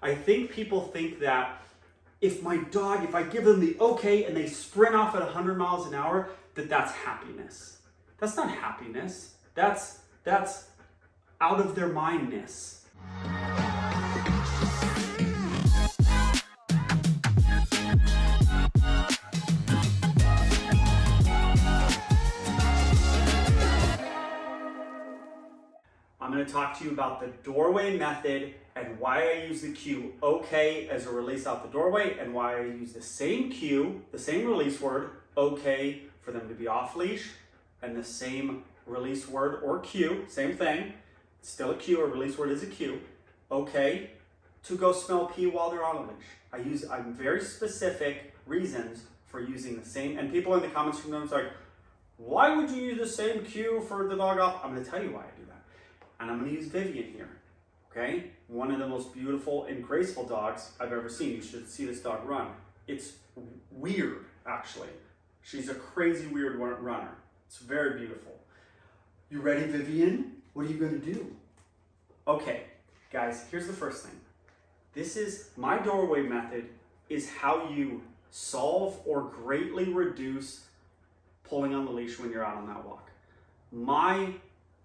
I think people think that if I give them the okay and they sprint off at 100 miles an hour, that's happiness. That's not happiness. That's out of their mindness. I'm going to talk to you about the doorway method and why I use the cue okay as a release out the doorway, and why I use the same cue, the same release word, okay, for them to be off leash, and the same release word or cue, same thing, it's still a cue, a release word is a cue, okay, to go smell pee while they're on a leash. I'm very specific reasons for using the same, and people in the comments from them are like, why would you use the same cue for the dog off? I'm going to tell you why I do that. And I'm going to use Vivian here, okay? One of the most beautiful and graceful dogs I've ever seen. You should see this dog run. It's weird, actually. She's a crazy weird runner. It's very beautiful. You ready, Vivian? What are you going to do? Okay, guys, here's the first thing. This is, my doorway method is how you solve or greatly reduce pulling on the leash when you're out on that walk. My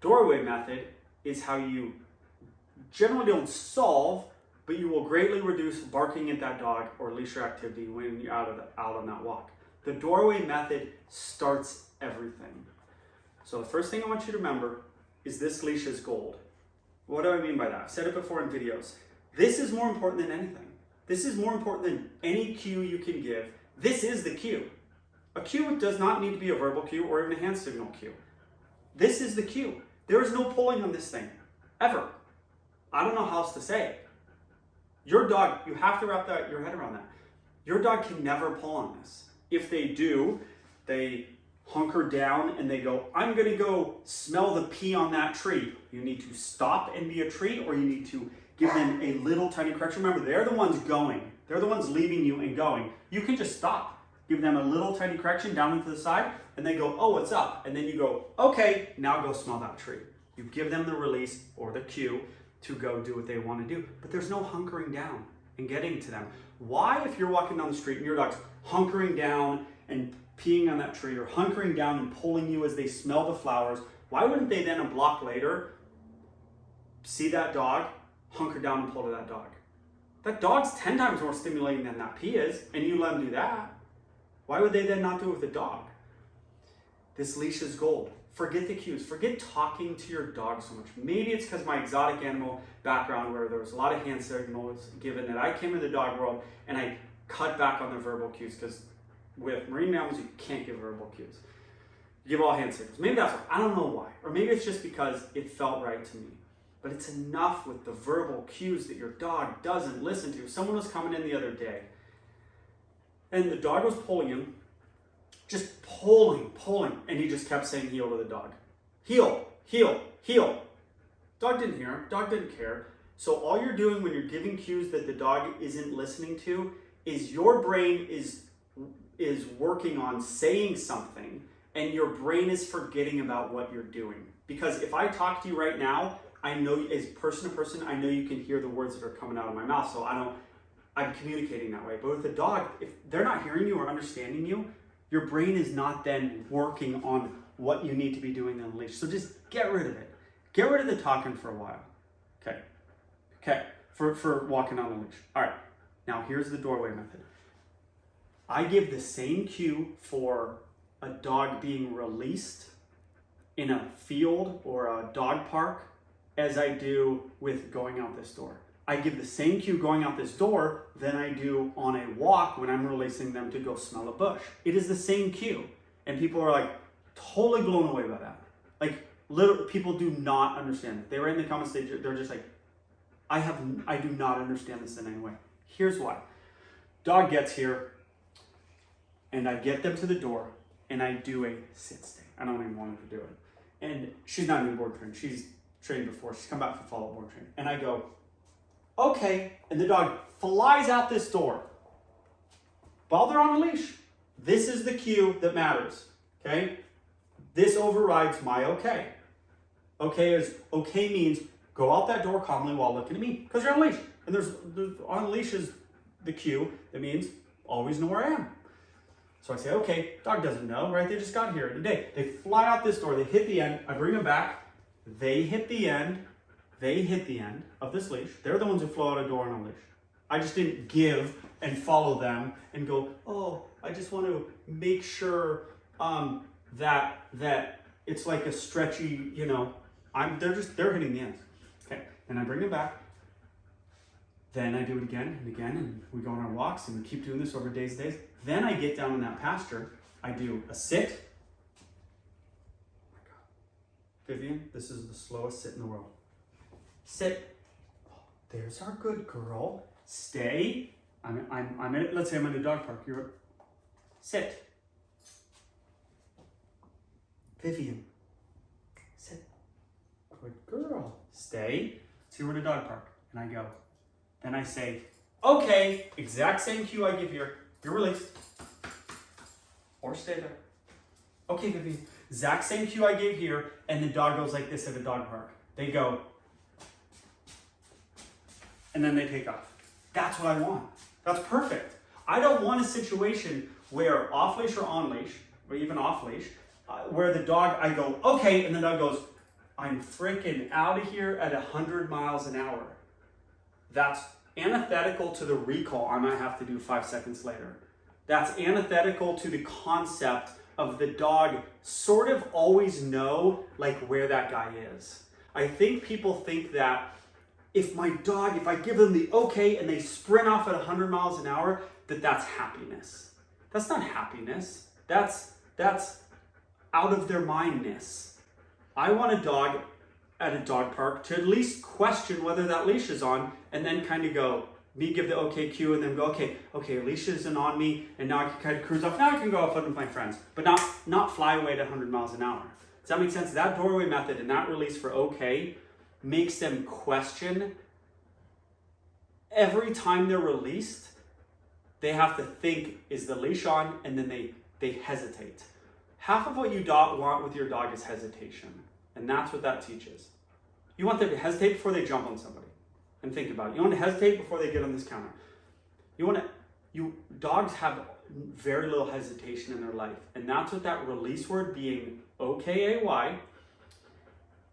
doorway method is how you generally don't solve, but you will greatly reduce barking at that dog or leash reactivity when you're out on that walk. The doorway method starts everything. So the first thing I want you to remember is this leash is gold. What do I mean by that? I've said it before in videos. This is more important than anything. This is more important than any cue you can give. This is the cue. A cue does not need to be a verbal cue or even a hand signal cue. This is the cue. There is no pulling on this thing, ever. I don't know how else to say it. Your dog, you have to wrap your head around that. Your dog can never pull on this. If they do, they hunker down and they go, I'm gonna go smell the pee on that tree. You need to stop and be a tree, or you need to give them a little tiny correction. Remember, they're the ones going. They're the ones leaving you and going. You can just stop. Give them a little tiny correction down into the side, and they go, oh, what's up? And then you go, okay, now go smell that tree. You give them the release or the cue to go do what they want to do. But there's no hunkering down and getting to them. Why, if you're walking down the street and your dog's hunkering down and peeing on that tree, or hunkering down and pulling you as they smell the flowers, why wouldn't they then a block later see that dog, hunker down and pull to that dog? That dog's 10 times more stimulating than that pee is, and you let them do that. Why would they then not do it with the dog? This leash is gold. Forget the cues. Forget talking to your dog so much. Maybe it's because my exotic animal background, where there was a lot of hand signals given, that I came into the dog world and I cut back on the verbal cues, because with marine mammals, you can't give verbal cues. You give all hand signals. Maybe that's why. I don't know why. Or maybe it's just because it felt right to me. But it's enough with the verbal cues that your dog doesn't listen to. Someone was coming in the other day, and the dog was pulling him, just pulling, and he just kept saying heel to the dog. Heel, heel, heel. Dog didn't hear him, dog didn't care. So all you're doing when you're giving cues that the dog isn't listening to is your brain is working on saying something, and your brain is forgetting about what you're doing. Because if I talk to you right now, I know as person to person, I know you can hear the words that are coming out of my mouth, so I'm communicating that way. But with the dog, if they're not hearing you or understanding you, your brain is not then working on what you need to be doing on the leash. So just get rid of it. Get rid of the talking for a while. Okay, for walking on the leash. All right, now here's the doorway method. I give the same cue for a dog being released in a field or a dog park as I do with going out this door. I give the same cue going out this door than I do on a walk when I'm releasing them to go smell a bush. It is the same cue. And people are like totally blown away by that. Like literally, people do not understand it. They were in the comments, they're just like, I do not understand this in any way. Here's why. Dog gets here and I get them to the door and I do a sit stay. I don't even want her to do it. And she's not even board trained. She's trained before. She's come back for follow-up board training. And I go, okay. And the dog flies out this door while they're on a leash. This is the cue that matters, okay? This overrides my okay. Okay means go out that door calmly while looking at me, because you're on a leash. And there's on leash is the cue that means always know where I am. So I say, okay, dog doesn't know, right? They just got here today. They fly out this door, they hit the end, I bring them back, they hit the end of this leash. They're the ones who flow out a door on a leash. I just didn't give and follow them and go, oh, I just want to make sure that it's like a stretchy, they're hitting the ends. Okay, and I bring them back. Then I do it again and again, and we go on our walks, and we keep doing this over days and days. Then I get down in that pasture, I do a sit. Vivian, this is the slowest sit in the world. Sit. There's our good girl. Stay. Let's say I'm in a dog park. Sit. Vivian. Sit. Good girl. Stay. See, we're in a dog park. And I go. Then I say, okay, exact same cue I give here. You're released. Or stay there. Okay, Vivian. Exact same cue I gave here. And the dog goes like this at a dog park. They go. And then they take off. That's what I want. That's perfect. I don't want a situation where off leash or on leash, or even off leash, where the dog, I go, okay, and the dog goes, I'm freaking out of here at 100 miles an hour. That's antithetical to the recall I might have to do 5 seconds later. That's antithetical to the concept of the dog sort of always know like where that guy is. I think people think that if I give them the okay and they sprint off at 100 miles an hour, that's happiness. That's not happiness. That's out of their mindness. I want a dog at a dog park to at least question whether that leash is on, and then kind of go, me give the okay cue, and then go, okay, leash isn't on me, and now I can kind of cruise off. Now I can go off with my friends, but not fly away at 100 miles an hour. Does that make sense? That doorway method and that release for okay makes them question. Every time they're released, they have to think, is the leash on? And then they hesitate. Half of what you want with your dog is hesitation. And that's what that teaches. You want them to hesitate before they jump on somebody. And think about it. You want to hesitate before they get on this counter. Dogs have very little hesitation in their life. And that's what that release word being OKAY,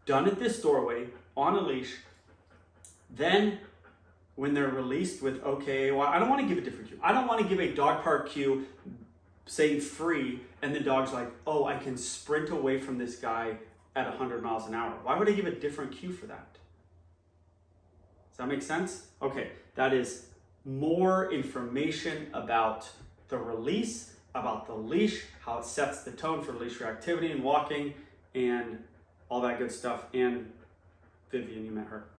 done at this doorway, on a leash, then when they're released with OKAY, I don't want to give a different cue. I don't want to give a dog park cue saying free, and the dog's like, oh, I can sprint away from this guy at 100 miles an hour. Why would I give a different cue for that? Does that make sense? Okay, that is more information about the release, about the leash, how it sets the tone for leash reactivity and walking, and all that good stuff. And Vivian, you met her.